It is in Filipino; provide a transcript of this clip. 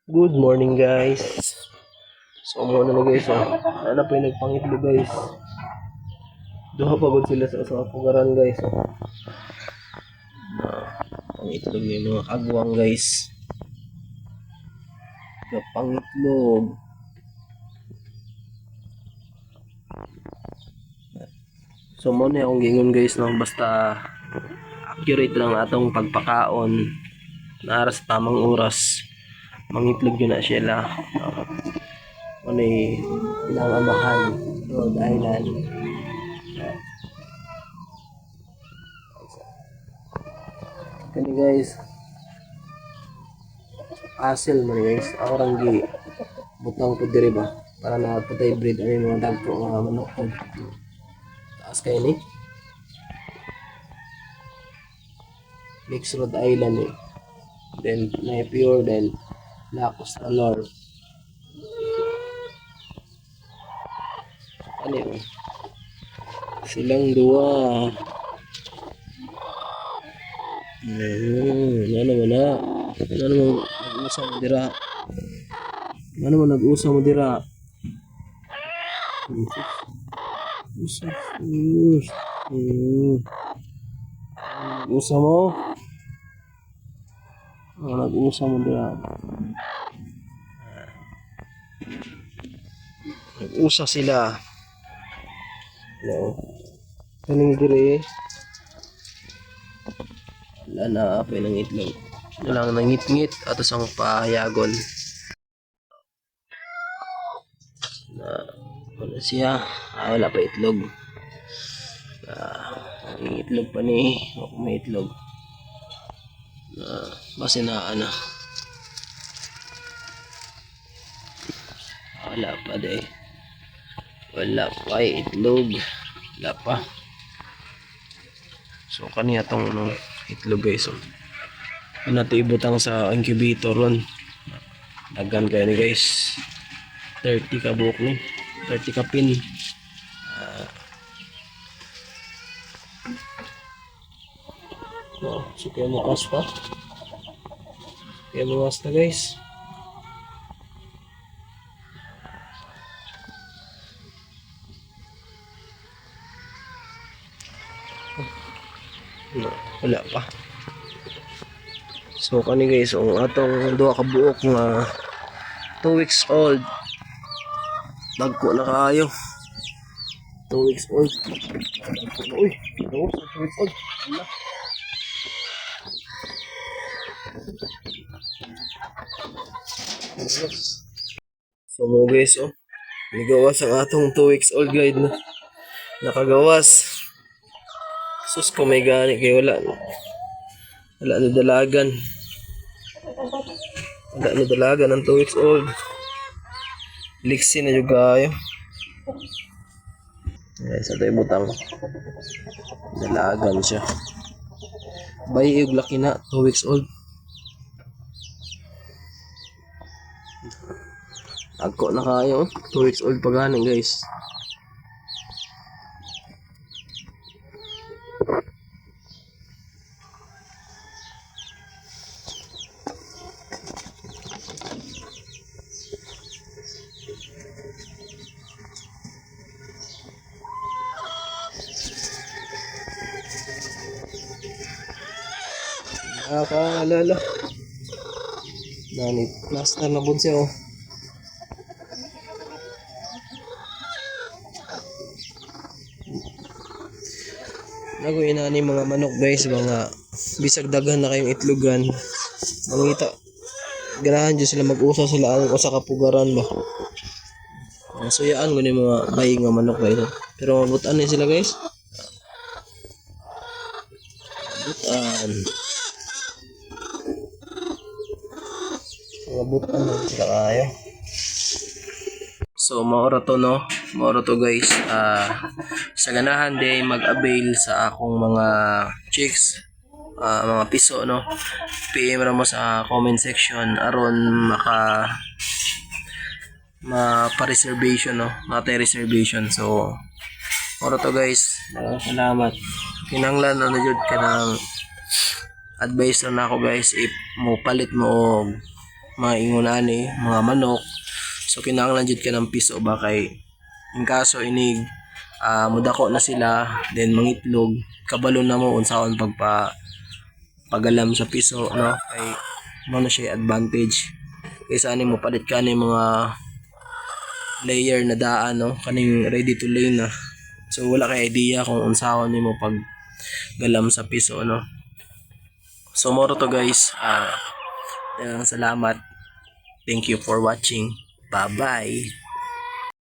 Good morning guys. So muna na guys Ano pa yung nagpangitlo guys. Duha pa gud sila sa pugaran guys. Pangitlog yung mga agwang guys. Pangitlog. So muna akong gingon guys no, basta accurate lang atong pagpakaon. Naara sa tamang oras. Mangitlog yun na sila. Ano ilang amahan. Rhode Island. Kani guys. Asil man guys. Ako ranggi. Butang po diri ba. Para na putay breed. Ano yung mga dagpo mga manok. Taas kayo ni. Mixed Rhode Island eh. Then Napier. Then Lacos Alor. Ano yun? Silang dua. Ano mo na? Ano mo nag-usa mo dira? Ano mo nag-usa mo dira? Nag-usa mo? Nag-usa mo dira? Nag-usa sila. No. Kaning dire. Wala na apay ng itlog. Wala lang nangit-ngit ato sang pahayagon. Na wala siya. Wala pa itlog. Ang itlog pa ni. Ako may itlog. Base na ano. Wala pa de. Wala pa itlog. Wala pa. So kaniya tong itlog guys. So, nato ibutang sa incubator ron. Dagan kayo ni guys. 30 ka buhok ni. 30 ka pin. So kaya makas pa. Kaya makas na guys. Wala pa. So kani guys, ang atong duha ka buok nga 2 weeks old. Dagko na kaayo. 2 weeks old. Uy, 2 weeks old. Allah. So mo guys, nigawas ang atong 2 weeks old guide na. Nakagawas. Sus ko may gani kay wala na dalagan. Wala na dalagan ng 2 weeks old. Liksi na juga ayo. Guys, ito yung butang. Dalagan siya. Bay yung laki na 2 weeks old. Agko na kayo 2 weeks old pa ganing guys. Nakaalala. Nani, plaster na bunsi Naguin na ni mga manok guys, mga bisag daghan na kayong itlogan. Mangita. Ganahan dyan sila mag-usa sila ang usa ka pugaran ba. Ang suyaan ko ni mga bayi nga manok guys. Pero mabutan ni sila guys. Mabutan. Mabutan na sila kayo. So maoro to no. Maoro to guys. Sa ganahan day mag-avail sa akong mga chicks, mga piso no. PM ra mo sa comment section aron mapa-reservation no. Mata-reservation. So maoro to guys. Salamat. Kinanglan ano jud kanang advice na ako guys, if mo palit mo mga ingon ani, mga manok. So kinahanglan jud ka ng piso ba kay in kaso inig mudako na sila then mangitlog kabalo na mo unsaon pagalam sa piso no kay mo na siya advantage kaysa ani mo palit ka ni mga layer na daan no kaning ready to lay na. So wala kay idea kung unsaon nimo pag galam sa piso no. So moro to guys. Salamat. Thank you for watching. Bye bye.